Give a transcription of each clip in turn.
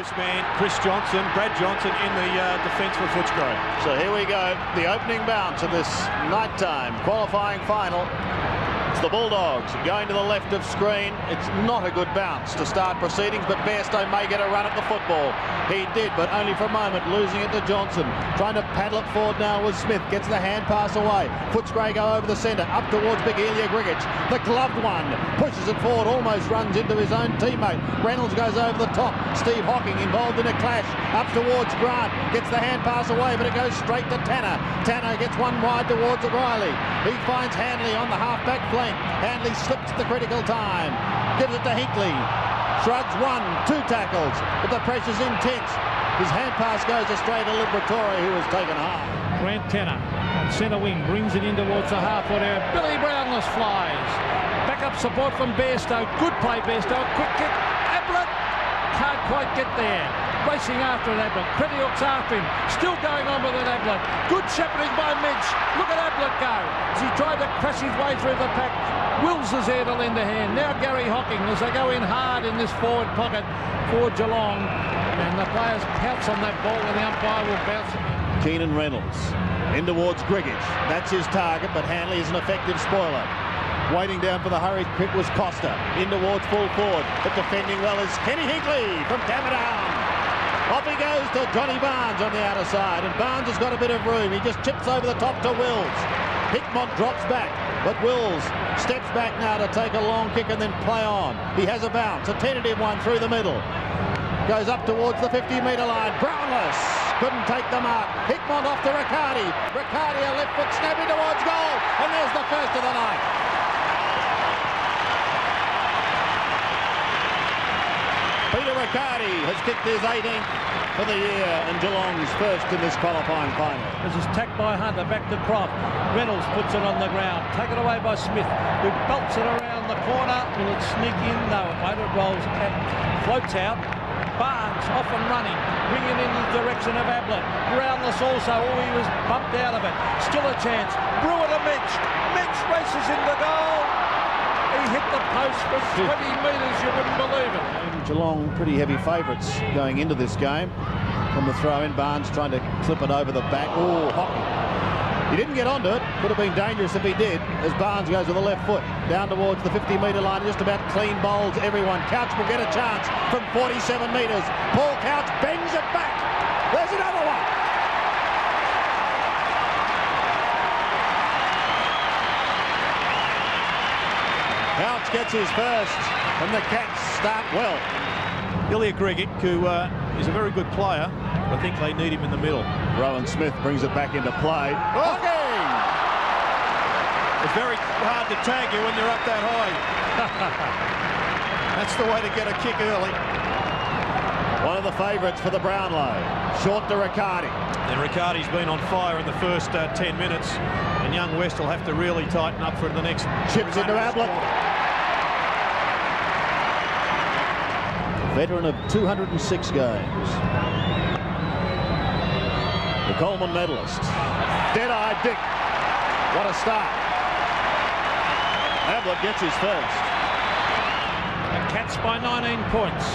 postman Brad Johnson in the defence for Footscray. So here we go, the opening bounce of this nighttime qualifying final. It's the Bulldogs going to the left of screen. It's not a good bounce to start proceedings, but Bairstow may get a run at the football. He did, but only for a moment, losing it to Johnson. Trying to paddle it forward now with Smith. Gets the hand pass away. Footscray go over the centre, up towards Big Elia Grigic. The gloved one pushes it forward, almost runs into his own teammate. Reynolds goes over the top. Steve Hocking involved in a clash. Up towards Grant. Gets the hand pass away, but it goes straight to Tanner. Tanner gets one wide towards O'Reilly. He finds Hanley on the half-back flank. Hanley slips at the critical time. Gives it to Hinkley. Shrugs 1, 2 tackles, but the pressure's intense. His hand pass goes astray to Liberatore, who was taken hard. Grant Tanner on centre wing brings it in towards the half-foot area. Billy Brownless flies. Back up support from Bairstow. Good play, Bairstow. Quick kick. Ablett can't quite get there. Racing after an Ablett. Crediuk's after him. Still going on with an Ablett. Good shepherding by Mitch. Look at Ablett go as he tried to crash his way through the pack. Wills is there to lend a hand. Now Gary Hocking as they go in hard in this forward pocket for Geelong. And the players pounce on that ball and the umpire will bounce it. Keenan Reynolds in towards Grigic. That's his target, but Hanley is an effective spoiler. Waiting down for the hurried kick was Costa. In towards full forward, but defending well is Kenny Hinkley from Camberdown. Off he goes to Johnny Barnes on the outer side, and Barnes has got a bit of room. He just chips over the top to Wills. Hickmont drops back, but Wills steps back now to take a long kick and then play on. He has a bounce, a tentative one through the middle. Goes up towards the 50-metre line. Brownless couldn't take the mark. Hickmont off to Riccardi. Riccardi a left foot snapping towards goal, and there's the first of the night. Peter Riccardi has kicked his 18th for the year and Geelong's first in this qualifying final. This is tacked by Hunter, back to Croft. Reynolds puts it on the ground, taken away by Smith, who belts it around the corner. Will it sneak in? No, it won't. It rolls and floats out. Barnes off and running, bringing in the direction of Ablett. Brownless also, he was bumped out of it. Still a chance. Brewer to Mitch. Mitch races into goal. He hit the post for 20 metres, you wouldn't believe it. Geelong pretty heavy favourites going into this game. From the throw-in, Barnes trying to clip it over the back. Oh, Hocking. He didn't get onto it. Could have been dangerous if he did, as Barnes goes with the left foot down towards the 50-metre line. Just about clean bowls everyone. Couch will get a chance from 47 metres. Paul Couch bends it back. There's another one. Couch gets his first, and the Cats start well. Ilya Grigic, who is a very good player. I think they need him in the middle. Rowan Smith brings it back into play. Hocking! It's very hard to tag you when you're up that high. That's the way to get a kick early. One of the favourites for the Brownlow. Short to Riccardi. And Riccardi's been on fire in the first 10 minutes, and young West will have to really tighten up for the next. Chips into Ablett. Veteran of 206 games. The Coleman medalist. Dead-eyed Dick. What a start. Ablett gets his first. The Cats by 19 points.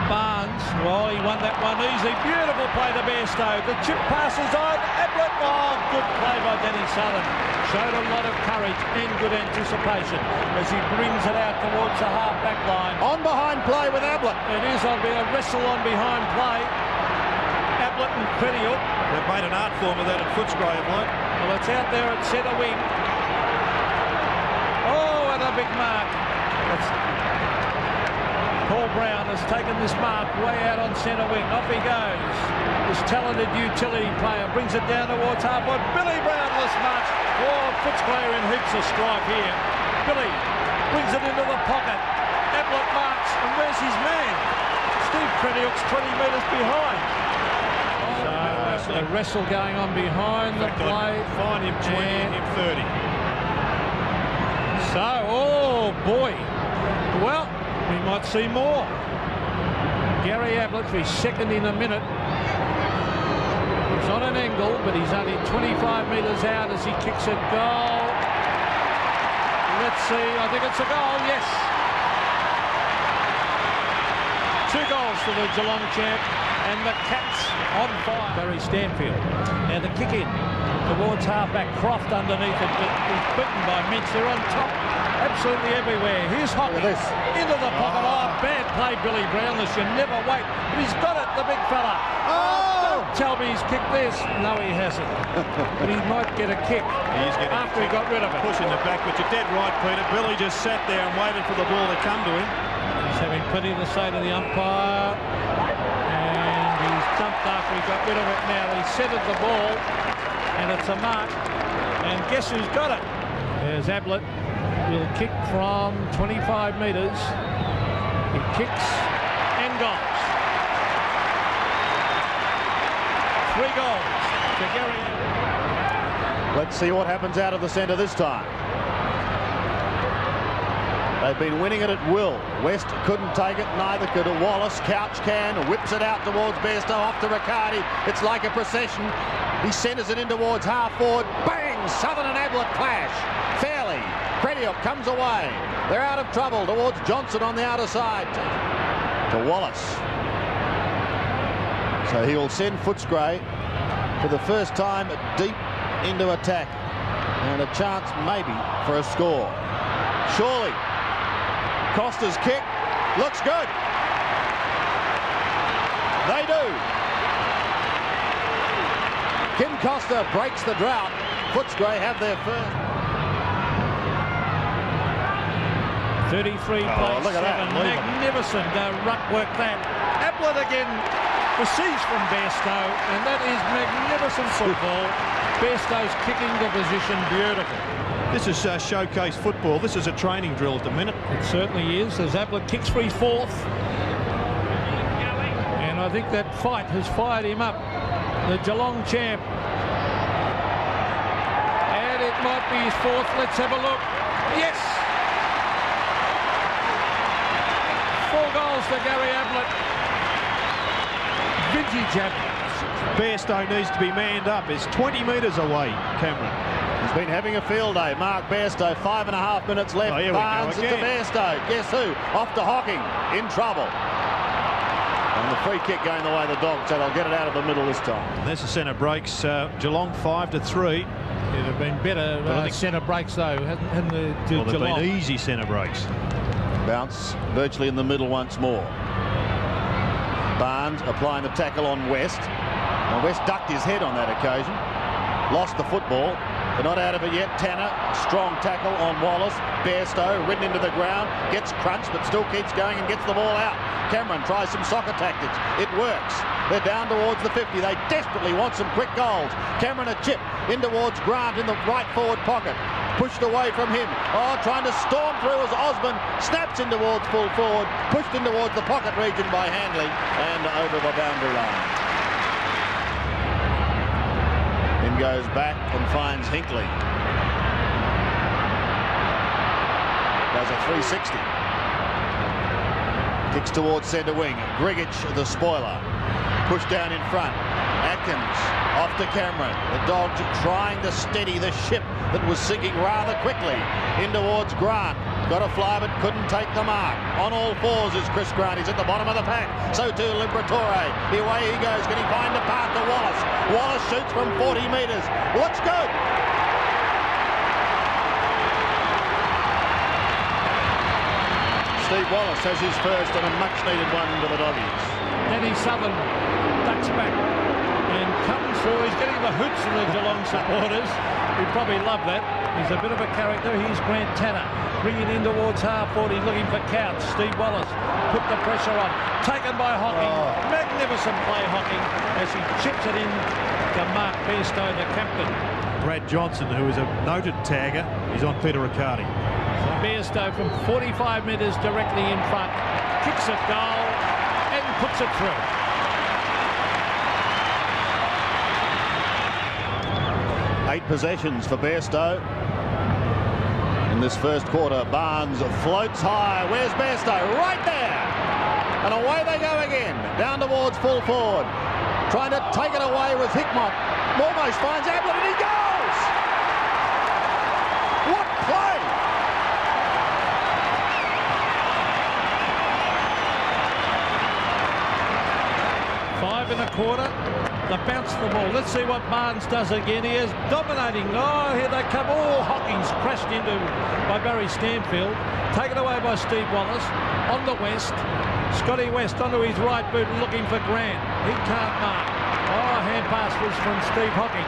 Barnes, well, he won that one easy. Beautiful play to Bairstow. The chip passes on. Ablett, oh, good play by Danny Southern. Showed a lot of courage and good anticipation as he brings it out towards the half-back line. On behind play with Ablett. It is on a wrestle on behind play. Ablett and Crediuk. They've made an art form of that at Footscray, have they? Well, it's out there at centre wing. Oh, and a big mark. Paul Brown has taken this mark way out on centre wing. Off he goes. This talented utility player brings it down towards half-court. Billy Brownless marks. Oh, Footscray in heaps of strife here. Billy brings it into the pocket. Ablett marks, and where's his man? Steve Crediuk's 20 metres behind. So a wrestle going on behind the play. Find him 20 and him 30. So, oh boy. Well, we might see more. Gary Ablett, for his second in a minute. He's on an angle, but he's only 25 metres out as he kicks it. Goal. Let's see. I think it's a goal. Yes. 2 goals for the Geelong champ, and the Cats on fire. Barry Stanfield. Now the kick in towards halfback. Croft underneath it, but he's beaten by Mitch. They're on top absolutely everywhere. Here's Hockey into the pocket. Oh, bad play, Billy Brownless. You never wait. But he's got it, the big fella. Don't tell me he's kicked this. No, he hasn't. But he might get a kick after he got rid of it. Pushing it back, but you're dead right, Peter. Billy just sat there and waited for the ball to come to him. He's having plenty to say to the umpire. And he's dumped after he got rid of it. Now he centered the ball, and it's a mark. And guess who's got it? There's Ablett. He'll kick from 25 metres. He kicks and goals. 3 goals to Gary. Let's see what happens out of the centre this time. They've been winning it at will. West couldn't take it, neither could Wallace. Couch can, whips it out towards Bairstow, off to Riccardi. It's like a procession. He centres it in towards half forward. Bang! Southern and Ablett clash. Fairly. Crediop comes away. They're out of trouble towards Johnson on the outer side. To Wallace. So he will send Footscray for the first time deep into attack. And a chance maybe for a score. Surely. Costa's kick looks good. They do. Kim Costa breaks the drought. Footscray have their first. 33 plays, look at 7. that. Magnificent ruck work that. Ablett again receives from Bairstow, and that is magnificent football. Bairstow's kicking the position beautiful. This is showcase football. This is a training drill at the minute. It certainly is, as Ablett kicks for his 4th. And I think that fight has fired him up. The Geelong champ. And it might be his 4th. Let's have a look. Yes! 4 goals to Gary Ablett. Vintage Ablett. Bairstow needs to be manned up. It's 20 metres away, Cameron. He's been having a field day. Mark Bairstow, 5.5 minutes left. Barnes into Bairstow. Guess who? Off to Hocking. In trouble. And the free kick going the way of the Dogs, so they'll get it out of the middle this time. And there's the centre breaks. Geelong 5-3. It'd have been better centre breaks though, hadn't the Well, they've Geelong. been easy centre breaks. Bounce virtually in the middle once more. Barnes applying the tackle on West. And West ducked his head on that occasion. Lost the football. They're not out of it yet. Tanner, strong tackle on Wallace. Bairstow ridden into the ground, gets crunched but still keeps going and gets the ball out. Cameron tries some soccer tactics. It works. They're down towards the 50. They desperately want some quick goals. Cameron a chip in towards Grant in the right forward pocket. Pushed away from him. Oh, trying to storm through as Osborne snaps in towards full forward. Pushed in towards the pocket region by Handley and over the boundary line. Then goes back and finds Hinkley. Does a 360. Kicks towards centre wing. Grigic, the spoiler. Pushed down in front. Atkins off to Cameron. The Dogs trying to steady the ship that was sinking rather quickly. In towards Grant. Got a fly but couldn't take the mark. On all fours is Chris Grant. He's at the bottom of the pack. So too Liberatore. Away he goes. Can he find a path to Wallace? Wallace shoots from 40 metres. Looks good. Steve Wallace has his first and a much needed one to the Doggies. Danny Southern ducks back and comes through. He's getting the hoots of the Geelong supporters. We probably love that. He's a bit of a character. Here's Grant Tanner bringing in towards half forward. He's looking for Couch. Steve Wallace put the pressure on. Taken by Hocking. Magnificent play, Hocking, as he chips it in to Mark Bairstow, the captain. Brad Johnson, who is a noted tagger, is on Peter Riccardi. Bairstow from 45 metres directly in front. Kicks it goal and puts it through. Eight possessions for Bairstow in this first quarter. Barnes floats high. Where's Bairstow? Right there. And away they go again. Down towards full forward. Trying to take it away with Hickmott. Almost finds Ablett and he goes! What play! in a quarter. The bounce of the ball. Let's see what Barnes does again. He is dominating. Oh, here they come. Oh, Hawkins crashed into by Barry Stanfield. Taken away by Steve Wallace. On the West. Scotty West onto his right boot looking for Grant. He can't mark. Oh, hand pass was from Steve Hawking.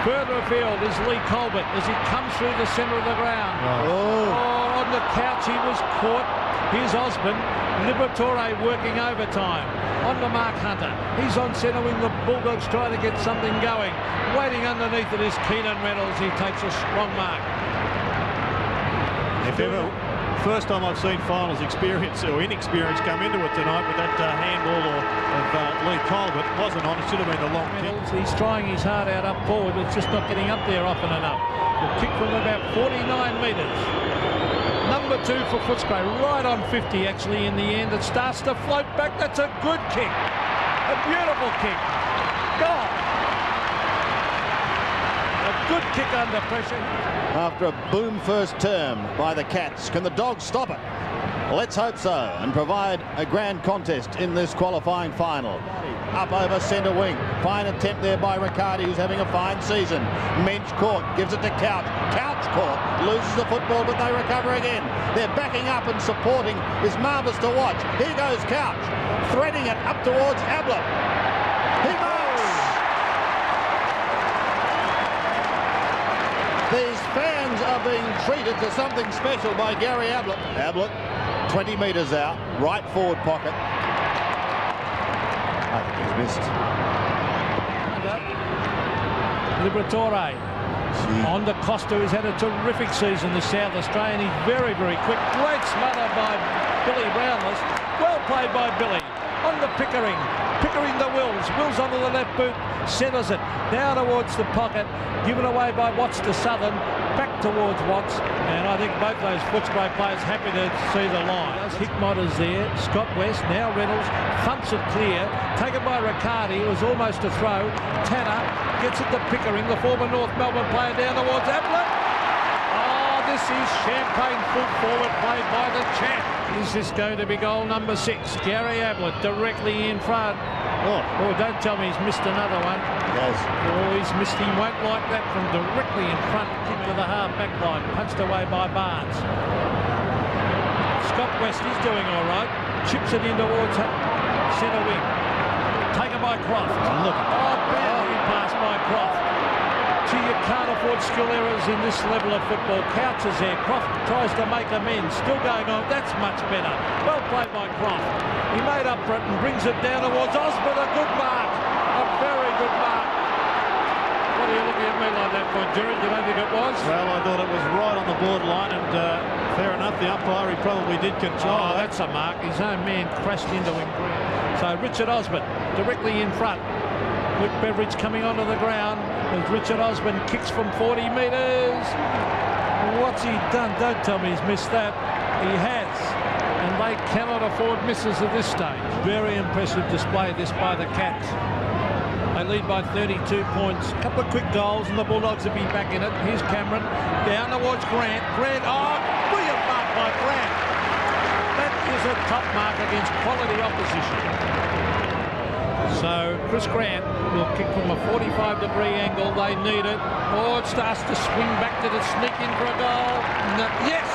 Further afield is Lee Colbert as he comes through the centre of the ground. Oh, on the couch he was caught. Here's Osborne. Liberatore working overtime. On to Mark Hunter. He's on centre wing. The Bulldogs trying to get something going. Waiting underneath it is Keenan Reynolds. He takes a strong mark. If ever, first time I've seen finals experience or inexperience come into it tonight with that handball of Lee Colbert. Wasn't on. It should have been the long kick. He's trying his heart out up forward, but it's just not getting up there often enough. The kick from about 49 metres. Number 2 for Footscray, right on 50 actually in the end. It starts to float back. That's a good kick. A beautiful kick. Goal. A good kick under pressure. After a boom first term by the Cats, can the Dogs stop it? Let's hope so and provide a grand contest in this qualifying final. Up over centre wing. Fine attempt there by Riccardi, who's having a fine season. Mensch caught, gives it to Couch. Couch caught, loses the football, but they recover again. They're backing up and supporting. Is marvellous to watch. Here goes Couch, threading it up towards Ablett. He marks! These fans are being treated to something special by Gary Ablett. Ablett, 20 metres out, right forward pocket. I think he's missed. Liberatore on to Costa, who's had a terrific season, the South Australian. He's very, very quick. Great smother by Billy Brownless. Well played by Billy. On to Pickering. Pickering to Wills. Wills onto the left boot. Centres it. Now towards the pocket. Given away by Watts to Southern. Back towards Watts. And I think both those Footscray players happy to see the line. Hickmott is there. Scott West. Now Reynolds. Thumps it clear. Taken by Riccardi. It was almost a throw. Tanner gets it to Pickering, the former North Melbourne player, down towards Ablett. Oh, this is champagne full forward played by the champ. Is this going to be goal number 6? Gary Ablett directly in front. Oh, don't tell me he's missed another one. Yes. Oh, he's missed. He won't like that from directly in front. Kick to the half back line. Punched away by Barnes. Scott West is doing all right. Chips it in towards centre wing. Taken by Croft. Look. Oh, badly passed by Croft. Gee, you can't afford skill errors in this level of football. Couch is there. Croft tries to make amends. Still going on. That's much better. Well played by Croft. He made up for it and brings it down towards Osborne. A good mark. A very good mark. What are you looking at me like that for, Gerard? You don't think it was? Well, I thought it was right on the borderline, and fair enough, the umpire, he probably did control. Oh, that's a mark. His own man crashed into him. So Richard Osborne directly in front. Luke Beveridge coming onto the ground as Richard Osborne kicks from 40 metres. What's he done? Don't tell me he's missed that. He has. And they cannot afford misses at this stage. Very impressive display this by the Cats. They lead by 32 points. A couple of quick goals and the Bulldogs will be back in it. Here's Cameron. Down towards Grant. Grant. Oh, brilliant mark by Grant. That is a top mark against quality opposition. So Chris Grant will kick from a 45-degree angle. They need it. Oh, it starts to swing back. Did it sneak in for a goal? No. Yes!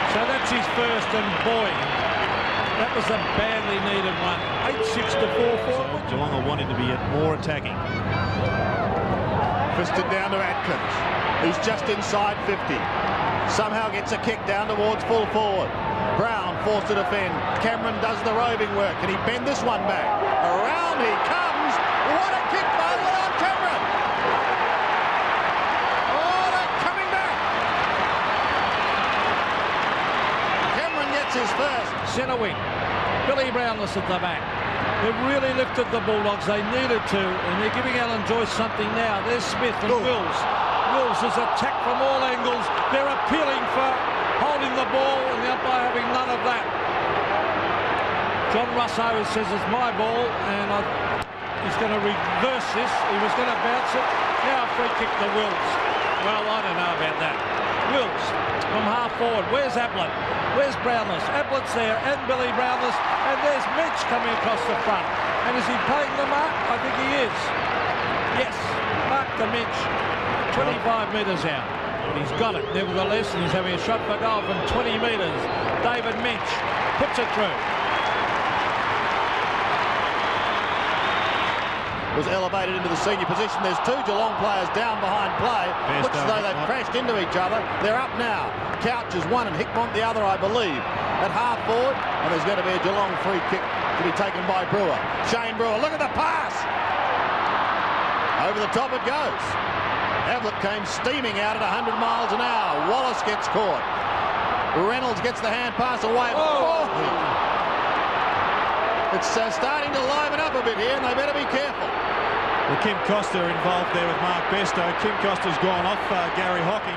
So that's his first, and boy, that was a badly needed one. 8-6 to 4-4. So Geelong are wanting to be more attacking. Fisted down to Atkins. He's just inside 50. Somehow gets a kick down towards full forward. Brown forced to defend. Cameron does the roving work. Can he bend this one back? Around he comes. What a kick by Leon Cameron. Oh, they're coming back. Cameron gets his first. Centre wing. Billy Brownless at the back. They've really lifted the Bulldogs. They needed to, and they're giving Alan Joyce something now. There's Smith and Wills. Wills is attacked from all angles. They're appealing for holding the ball, and the umpire having none of that. John Russo says it's my ball, and he's going to reverse this. He was going to bounce it. Now a free kick to Wills. Well, I don't know about that. Wills from half forward. Where's Ablett? Where's Brownless? Ablett's there, and Billy Brownless, and there's Mitch coming across the front. And is he playing the mark? I think he is. Yes, mark the Mitch. 25 metres out. But he's got it, nevertheless, and he's having a shot for goal from 20 metres. David Mitch puts it through. Was elevated into the senior position. There's two Geelong players down behind play. Looks as though they've crashed into each other. They're up now. Couch is one and Hickmont the other, I believe. At half forward, and there's going to be a Geelong free kick to be taken by Brewer. Shane Brewer, look at the pass! Over the top it goes. Ablett came steaming out at 100 miles an hour. Wallace gets caught. Reynolds gets the hand pass away. Oh! It's starting to liven up a bit here, and they better be careful. Well, Kim Costa involved there with Mark Bestow. Kim Costa's gone off Gary Hocking.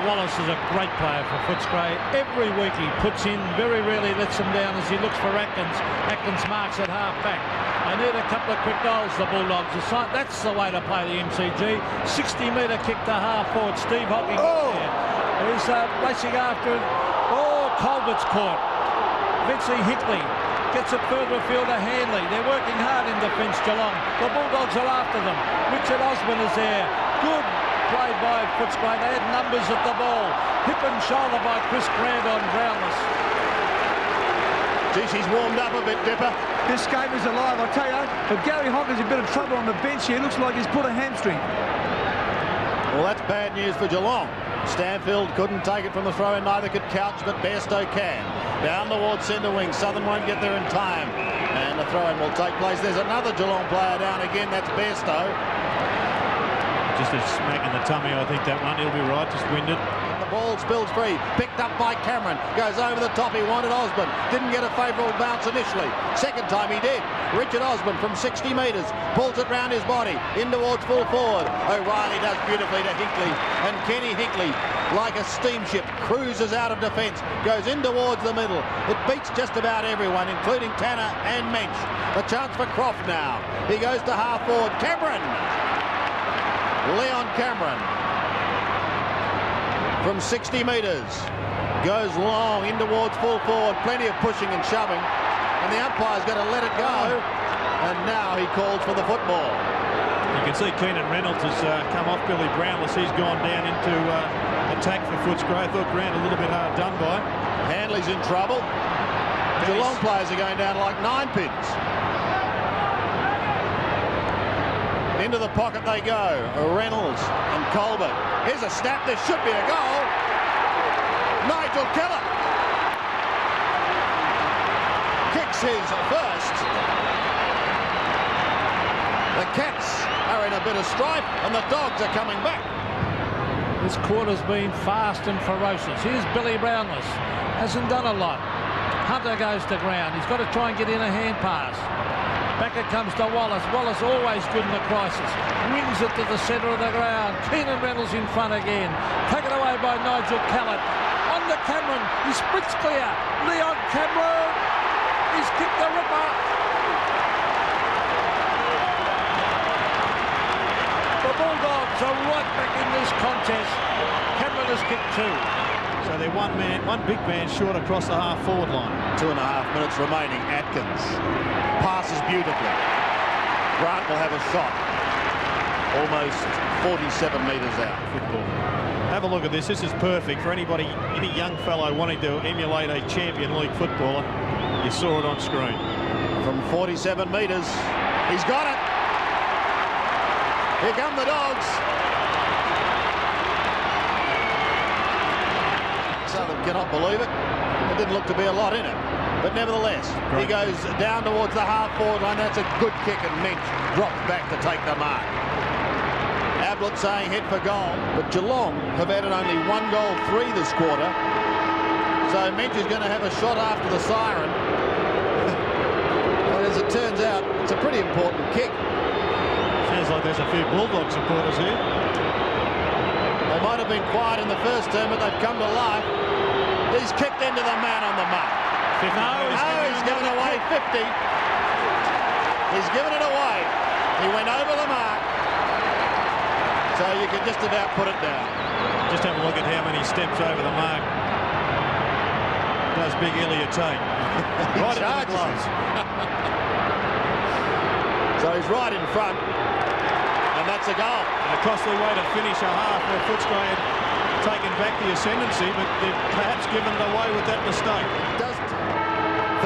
Wallace is a great player for Footscray. Every week he puts in, very rarely lets him down as he looks for Atkins. Atkins marks at half back. They need a couple of quick goals, the Bulldogs. That's the way to play the MCG. 60-metre kick to half forward. Steve Hocking is racing after it. Oh, Colbert's caught. Vincey Hickley gets it further afield to Hanley. They're working hard in defence, Geelong. The Bulldogs are after them. Richard Osborne is there. Good play by Footscray. They had numbers at the ball. Hip and shoulder by Chris Grant on Brownless. Geez, he's warmed up a bit, Dipper. This game is alive, I tell you. But Gary Hocken's a bit of trouble on the bench here. Looks like he's put a hamstring. Well, that's bad news for Geelong. Stanfield couldn't take it from the throw-in, neither could Couch, but Bairstow can. Down towards centre wing. Southern won't get there in time. And the throw-in will take place. There's another Geelong player down again. That's Bairstow. Just a smack in the tummy, I think, that one. He'll be right, just winded. The ball spills free. Picked up by Cameron. Goes over the top. He wanted Osborne. Didn't get a favourable bounce initially. Second time he did. Richard Osborne from 60 metres. Pulls it round his body. In towards full forward. O'Reilly does beautifully to Hickley. And Kenny Hickley, like a steamship, cruises out of defence. Goes in towards the middle. It beats just about everyone, including Tanner and Mensch. A chance for Croft now. He goes to half forward. Cameron. Leon Cameron. From 60 metres, goes long in towards full forward, plenty of pushing and shoving, and the umpire's going to let it go, and now he calls for the football. You can see Keenan Reynolds has come off Billy Brownless. He's gone down into attack for Footscray. I thought Grant a little bit hard done by. Hanley's in trouble. Geelong players are going down like 9 pins. Into the pocket they go. Reynolds and Colbert. Here's a snap. There should be a goal. Nigel Keller kicks his first. The Cats are in a bit of strife and the Dogs are coming back. This quarter's been fast and ferocious. Here's Billy Brownless. Hasn't done a lot. Hunter goes to ground. He's got to try and get in a hand pass. Back it comes to Wallace. Wallace always good in the crisis. Wins it to the centre of the ground. Keenan Reynolds in front again. Taken away by Nigel Callett. On to Cameron. He sprints clear. Leon Cameron. He's kicked the ripper. The Bulldogs are right back in this contest. Cameron has kicked 2. So they're one big man short across the half-forward line. 2.5 minutes remaining. Atkins passes beautifully. Grant will have a shot. Almost 47 metres out. Football. Have a look at this. This is perfect for anybody, any young fellow wanting to emulate a Champion League footballer. You saw it on screen. From 47 metres. He's got it. Here come the Dogs. Southern cannot believe it. There didn't look to be a lot in it. But nevertheless, he goes down towards the half-forward line. That's a good kick, and Mensch drops back to take the mark. Ablett saying head for goal, but Geelong have added only 1 goal, 3 this quarter. So Mensch is going to have a shot after the siren. And as it turns out, it's a pretty important kick. Sounds like there's a few Bulldog supporters here. They might have been quiet in the first term, but they've come to life. He's kicked into the man on the mark. He's given away 50. He's given it away. He went over the mark. So you can just about put it down. Just have a look at how many steps over the mark does big Elliot Tate. Right into the gloves. So he's right in front, and that's a goal. And a costly way to finish a half where Footscray had taken back the ascendancy, but they've perhaps given it away with that mistake.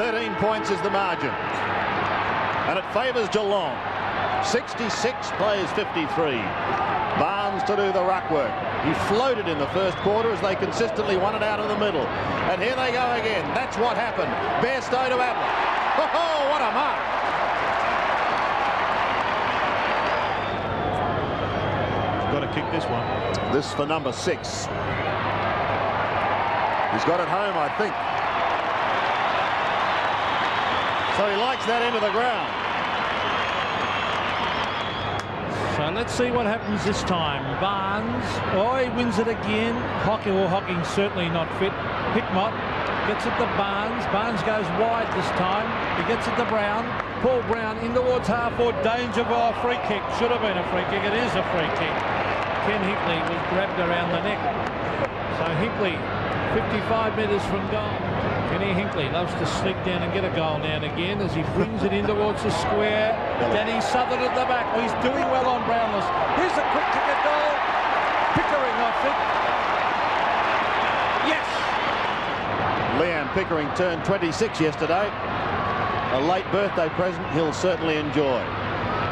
13 points is the margin, and it favours Geelong. 66 plays 53. Barnes to do the ruck work. He floated in the first quarter as they consistently won it out of the middle. And here they go again. That's what happened. Bairstow to Ablett. Oh, what a mark. Got to kick this one. This for number 6. He's got it home, I think. So he likes that end of the ground. So let's see what happens this time. Barnes, he wins it again. Hocking's certainly not fit. Hickmott gets it to Barnes. Barnes goes wide this time. He gets it to Brown. Paul Brown in towards half-forward. Danger of a free kick. Should have been a free kick. It is a free kick. Ken Hinkley was grabbed around the neck. So Hinkley, 55 metres from goal. Kenny Hinkley loves to sneak down and get a goal now and again as he brings it in towards the square. Danny Southern at the back. He's doing well on Brownless. Here's a quick kick at goal. Pickering, I think. Yes! Liam Pickering turned 26 yesterday. A late birthday present he'll certainly enjoy.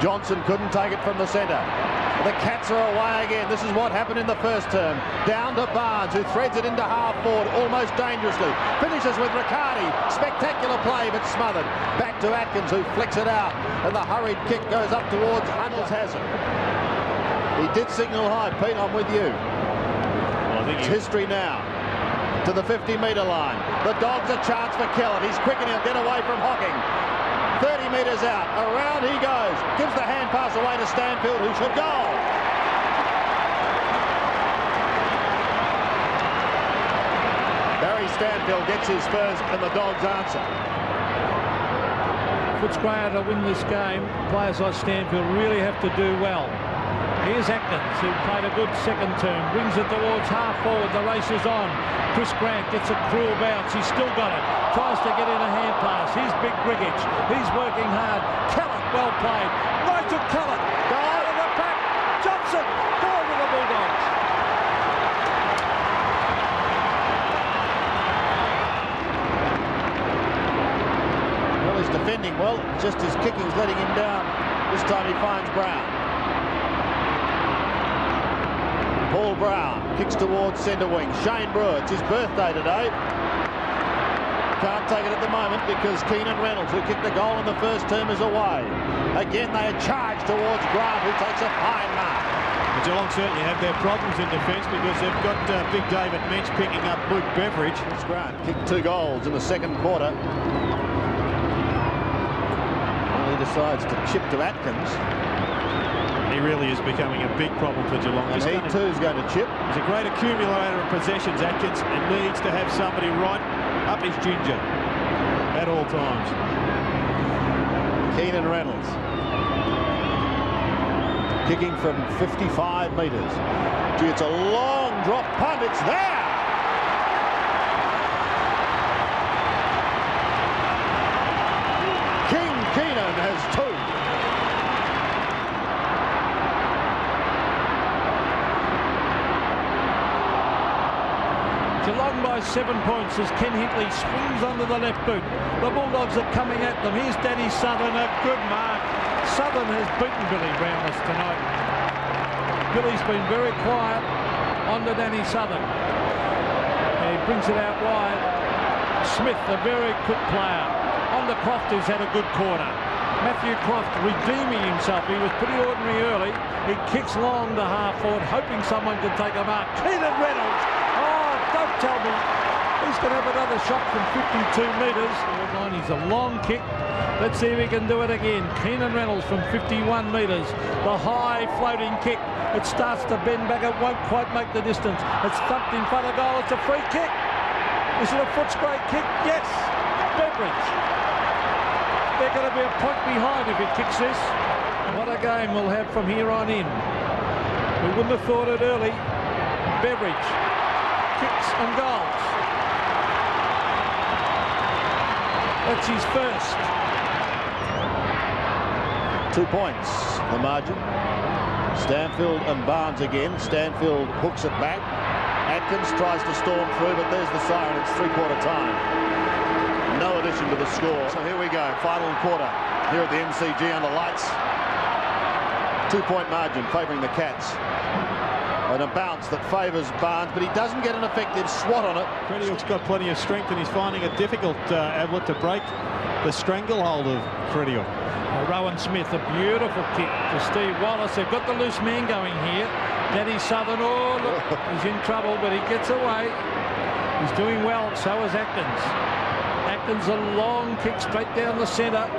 Johnson couldn't take it from the centre. The Cats are away again. This is what happened in the first term. Down to Barnes, who threads it into half-forward almost dangerously. Finishes with Riccardi. Spectacular play, but smothered. Back to Atkins, who flicks it out. And the hurried kick goes up towards Hunters Hazard. He did signal high. Pete, I'm with you. Well, I think it's history now. To the 50-metre line. The Dogs a chance for Kellett. He's quick and he'll get away from Hocking. 30 metres out. Around he goes. Gives the hand pass away to Stanfield, who should go. Barry Stanfield gets his first, and the Dogs answer. Footscray to win this game. Players like Stanfield really have to do well. Here's Atkins, who played a good second term. Brings it towards half-forward. The race is on. Chris Grant gets a cruel bounce. He's still got it. Tries to get in a hand pass. Here's Big Griggage. He's working hard. Kellett, well played. Nigel Kellett. Goal of the pack. Johnson. Goal to the Bulldogs. Well, he's defending well. Just his kicking's letting him down. This time he finds Brown. Paul Brown kicks towards centre wing. Shane Brewer, it's his birthday today. Can't take it at the moment because Keenan Reynolds, who kicked the goal in the first term, is away. Again, they are charged towards Grant, who takes a fine mark. The Geelong certainly have their problems in defence because they've got Big David Mensch picking up Luke Beveridge. Grant kicked 2 goals in the second quarter. Well, he decides to chip to Atkins. He really is becoming a big problem for Geelong. And he too is going to chip. He's a great accumulator of possessions, Atkins, and needs to have somebody right up his ginger at all times. Keenan Reynolds kicking from 55 metres. Gee, it's a long drop punt. It's there. King Keenan has 2. Geelong by 7 points as Ken Hinkley swings onto the left boot. The Bulldogs are coming at them. Here's Danny Southern, a good mark. Southern has beaten Billy Brownless tonight. Billy's been very quiet onto Danny Southern. And he brings it out wide. Smith, a very quick player. Onto Croft, who's had a good quarter. Matthew Croft redeeming himself. He was pretty ordinary early. He kicks long to half-forward, hoping someone can take a mark. Keenan Reynolds. Don't tell me he's going to have another shot from 52 metres. He's a long kick. Let's see if he can do it again. Keenan Reynolds from 51 metres. The high floating kick. It starts to bend back. It won't quite make the distance. It's thumped in front of goal. It's a free kick. Is it a Footscray kick? Yes. Beveridge. They're going to be a point behind if he kicks this. What a game we'll have from here on in. We wouldn't have thought it early. Beveridge. Kicks and goals. That's his first. 2 points, the margin. Stanfield and Barnes again. Stanfield hooks it back. Atkins tries to storm through, but there's the siren. It's three-quarter time. No addition to the score. So here we go, final quarter here at the MCG under lights. 2-point margin favouring the Cats. And a bounce that favours Barnes, but he doesn't get an effective swat on it. Crediuk's got plenty of strength, and he's finding it difficult, Ablett, to break the stranglehold of Crediuk. Rowan Smith, a beautiful kick to Steve Wallace. They've got the loose man going here. Danny Southern, oh look, he's in trouble, but he gets away. He's doing well, so is Atkins. Atkins, a long kick straight down the centre.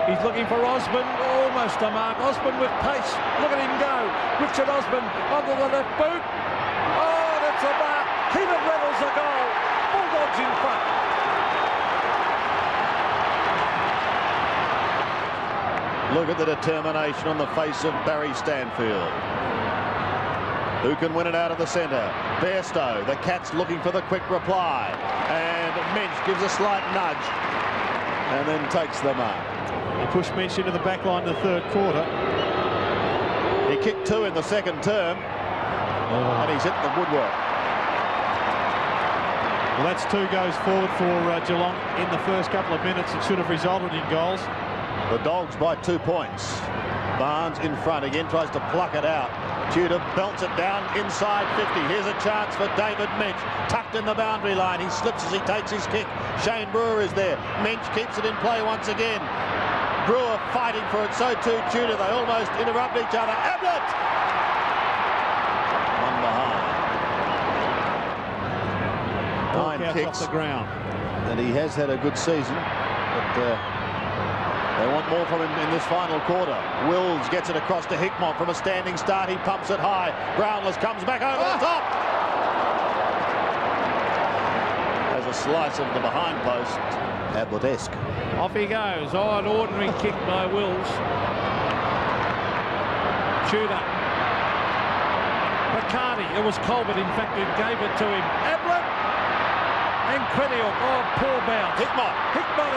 He's looking for Osborne, almost a mark. Osborne with pace, look at him go. Richard Osborne onto the left boot. Oh, that's a mark. Keenan Reynolds a goal. Bulldogs in front. Look at the determination on the face of Barry Stanfield. Who can win it out of the centre? Bairstow, the Cats looking for the quick reply. And Mensch gives a slight nudge and then takes the mark. He pushed Mensch into the back line in the third quarter. He kicked 2 in the second term, and he's hit the woodwork. Well, that's 2 goes forward for Geelong in the first couple of minutes. It should have resulted in goals. The Dogs by 2 points. Barnes in front again, tries to pluck it out. Tudor belts it down inside 50. Here's a chance for David Mensch. Tucked in the boundary line. He slips as he takes his kick. Shane Brewer is there. Mensch keeps it in play once again. Brewer fighting for it, so too Tudor. They almost interrupt each other. Ablett! One behind. 9 kicks off the ground. And he has had a good season, but they want more from him in this final quarter. Wills gets it across to Hickmott from a standing start. He pumps it high. Brownless comes back over the top. Has a slice of the behind post. Ablett-esque. Off he goes. Oh, an ordinary kick by Wills. Tudor. McCarty. It was Colbert, in fact, who gave it to him. Ablett. And Crediuk. Oh, poor bounce. Hickmott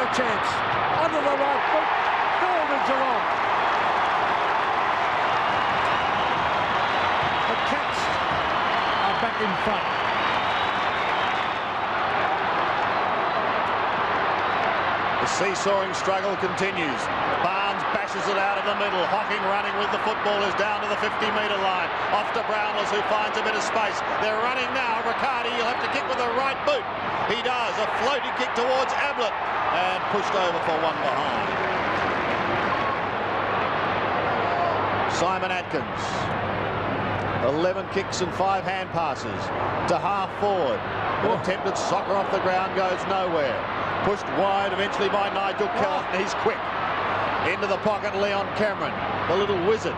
a chance. Under the right foot. Goal to Geelong. The Cats are back in front. The seesawing struggle continues. Barnes bashes it out of the middle. Hocking running with the football is down to the 50-metre line. Off to Brownless, who finds a bit of space. They're running now. Riccardi, you'll have to kick with the right boot. He does. A floating kick towards Ablett and pushed over for one behind. Simon Atkins. 11 kicks and 5 hand passes to half forward. An attempted soccer off the ground goes nowhere. Pushed wide eventually by Nigel Kelton. He's quick. Into the pocket, Leon Cameron, the little wizard.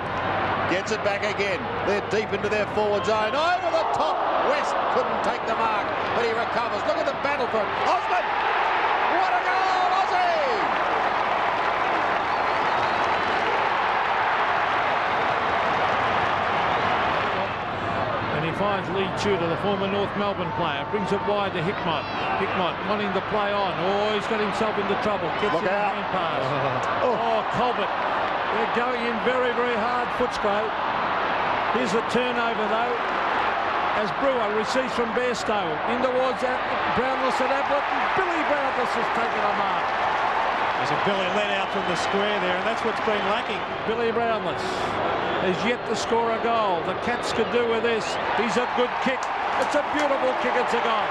Gets it back again. They're deep into their forward zone. Over the top. West couldn't take the mark, but he recovers. Look at the battle for it. Osborne! What a goal, Aussie! And he finds Lee Tudor, the former North Melbourne player. Brings it wide to Hickmott. Hickmott wanting to play on. Oh, he's got himself into trouble. Gets Look in out. the hand pass. Oh, Colbert. They're going in very, very hard. Footscray. Here's a turnover, though, as Brewer receives from Bairstow. In towards Brownless and Ablett. Billy Brownless has taken a mark. There's a Billy let out from the square there, and that's what's been lacking. Billy Brownless has yet to score a goal. The Cats could do with this. He's a good kick. It's a beautiful kick. It's a goal.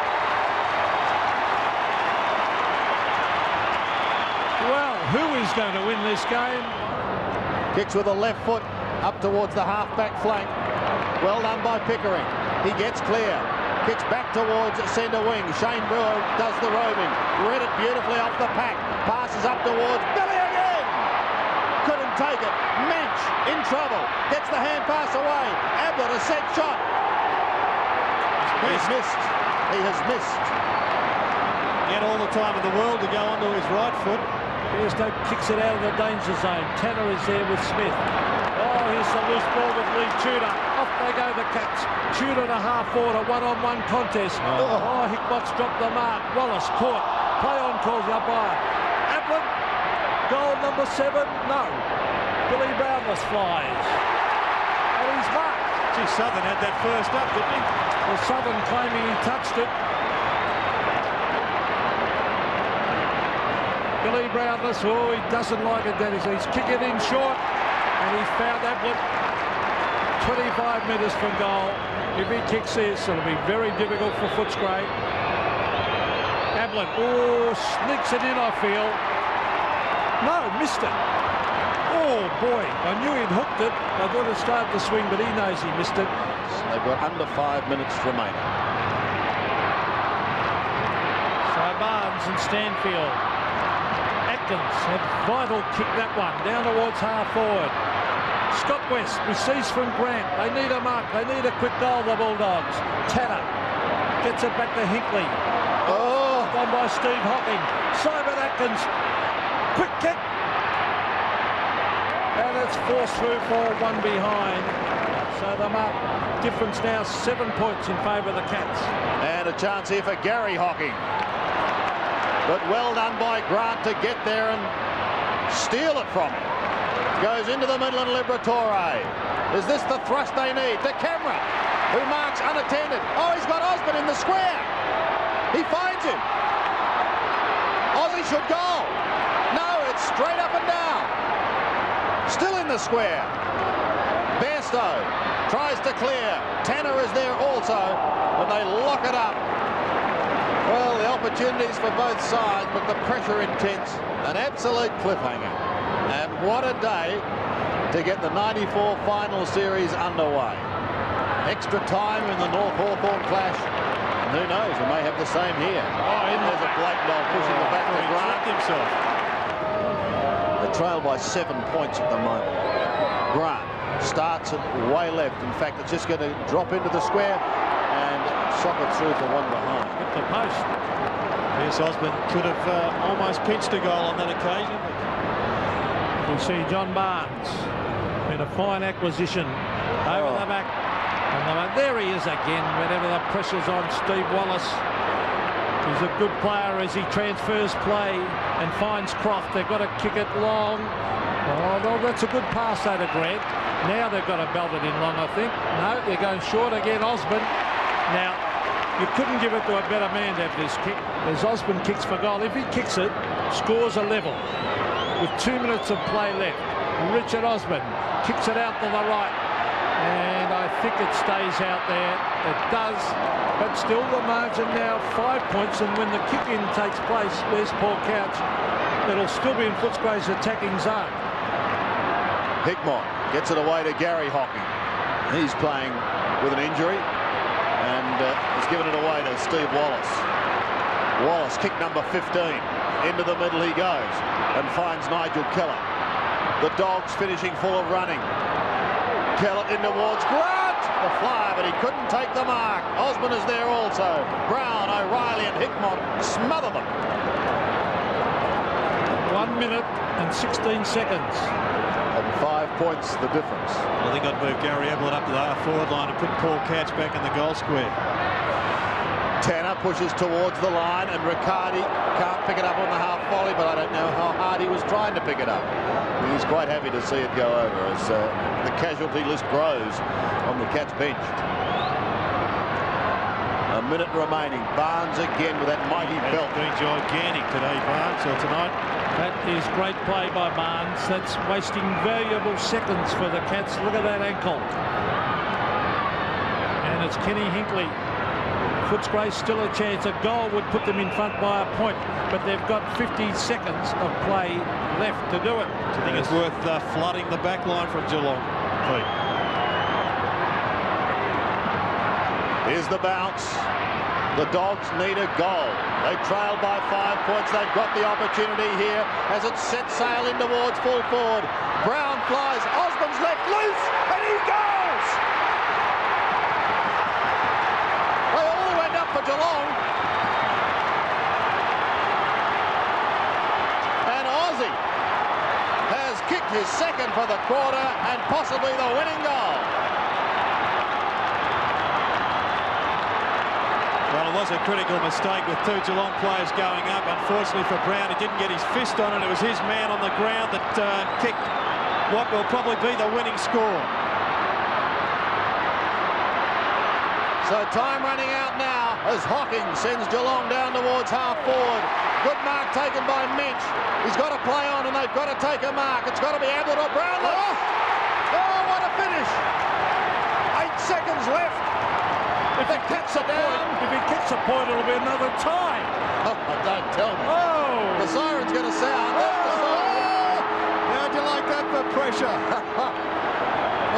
Well, who is going to win this game? Kicks with the left foot up towards the half-back flank. Well done by Pickering. He gets clear. Kicks back towards centre wing. Shane Brewer does the roving. Read it beautifully off the pack. Passes up towards Billy again. Couldn't take it. Mensch in trouble. Gets the hand pass away. Ablett a set shot. He's missed. He has missed. He had all the time in the world to go onto his right foot. Bairstow kicks it out of the danger zone. Tanner is there with Smith. Oh, here's the loose ball with Lee Tudor. Off they go, the Cats. Tudor to half forward, a one-on-one contest. Oh, Hickmott's dropped the mark. Wallace caught. Play on calls the umpire. Ablett. Goal number 7, no. Billy Brownless flies. And he's marked. Gee, Southern had that first up, didn't he? Well, Southern claiming he touched it. Billy Brownless, oh, he doesn't like it, Dennis. He's kicking in short, and he's found Ablett 25 metres from goal. If he kicks this, it'll be very difficult for Footscray. Ablett, oh, sneaks it in, I feel. No, missed it. Oh, boy, I knew he'd hooked it. I thought it started to swing, but he knows he missed it. So they've got under 5 minutes remaining. So Barnes and Stanfield. Atkins had vital kick that one down towards half forward. Scott West receives from Grant. They need a mark. They need a quick goal, the Bulldogs. Tanner gets it back to Hinkley. Oh, gone by Steve Hocking. Simon Atkins. Quick kick. And it's forced through for 1 behind. So the mark difference now 7 points in favour of the Cats. And a chance here for Gary Hocking. But well done by Grant to get there and steal it from him. Goes into the middle and Liberatore. Is this the thrust they need? The camera, who marks unattended. Oh, he's got Osborne in the square. He finds him. Aussie should go. No, it's straight up and down. Still in the square. Bairstow tries to clear. Tanner is there also, but they lock it up. Well, the opportunities for both sides, but the pressure intense. An absolute cliffhanger. And what a day to get the 94 final series underway. Extra time in the North Hawthorn clash. And who knows, we may have the same here. Oh, and there's a Blake Knoll pushing it back to Grant himself. They trail by 7 points at the moment. Grant starts it way left. In fact, it's just going to drop into the square and shock it through to 1 behind. Hit the post. Yes, Osborne could have almost pinched a goal on that occasion. We see John Barnes in a fine acquisition over the back. And there he is again whenever the pressure's on Steve Wallace. He's a good player as he transfers play and finds Croft. They've got to kick it long. Oh, no, that's a good pass out of Grant. Now they've got to belt it in long, I think. No, they're going short again, Osborne. Now, you couldn't give it to a better man to have this kick. As Osborne kicks for goal, if he kicks it, scores a level. With 2 minutes of play left, Richard Osborne kicks it out to the right. And I think it stays out there. It does. But still the margin now 5 points. And when the kick-in takes place, where's Paul Couch? It'll still be in Footscray's attacking zone. Hickmott gets it away to Gary Hocking. He's playing with an injury and has given it away to Steve Wallace. Wallace, kick number 15. Into the middle he goes and finds Nigel Keller. The Dogs finishing full of running. Keller in towards Grant. The fly, but he couldn't take the mark. Osborne is there also. Brown, O'Reilly and Hickmott smother them. 1 minute and 16 seconds. And 5 points the difference. I think I'd move Gary Ablett up to the half-forward line and put Paul Couch back in the goal square. Tanner pushes towards the line and Riccardi can't pick it up on the half volley, but I don't know how hard he was trying to pick it up. He's quite happy to see it go over as the casualty list grows on the Cats bench. A minute remaining. Barnes again with that mighty belt. Been gigantic today, Barnes, or tonight. That is great play by Barnes. That's wasting valuable seconds for the Cats. Look at that ankle. And it's Kenny Hinkley. Footscray still a chance. A goal would put them in front by a point, but they've got 50 seconds of play left to do it. Do you think it's worth flooding the back line from Geelong? Pete? Here's the bounce. The Dogs need a goal. They trail by 5 points. They've got the opportunity here as it sets sail in towards full forward. Brown flies. Osborne's left loose, and he goes! They all went up for Geelong. And Aussie has kicked his second for the quarter and possibly the winning goal. Well, it was a critical mistake with two Geelong players going up. Unfortunately for Brown, he didn't get his fist on it. It was his man on the ground that kicked what will probably be the winning score. So time running out now as Hocking sends Geelong down towards half forward. Good mark taken by Minch. He's got to play on and they've got to take a mark. It's got to be Ablett or Brownless. Oh, what a finish. 8 seconds left. If he kicks a point, it'll be another tie. Oh, don't tell me. Oh! The siren's going to sound. How'd you like that for pressure?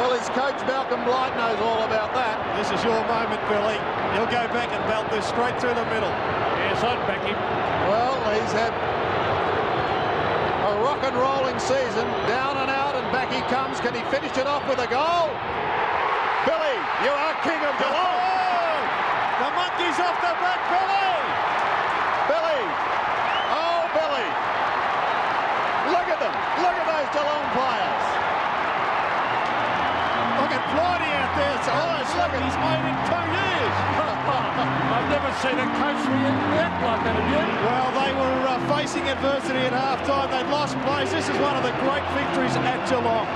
Well, his coach Malcolm Blight knows all about that. This is your moment, Billy. He'll go back and belt this straight through the middle. Yes, I'd back him. Well, he's had a rock and rolling season, down and out, and back he comes. Can he finish it off with a goal? Billy, you are king of Geelong. The monkey's off the back, Billy! Billy! Oh, Billy! Look at them! Look at those Geelong players! Look at Blighty out there. It's the highest look he's made in 2 years. I've never seen a coach react like that, have you? Well, they were facing adversity at half-time. They'd lost plays. This is one of the great victories at Geelong.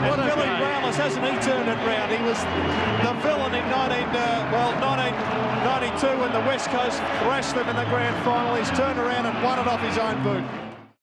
And Billy Brownless, hasn't he turned it round? He was the villain in 1992 when the West Coast thrashed them in the grand final. He's turned around and won it off his own boot.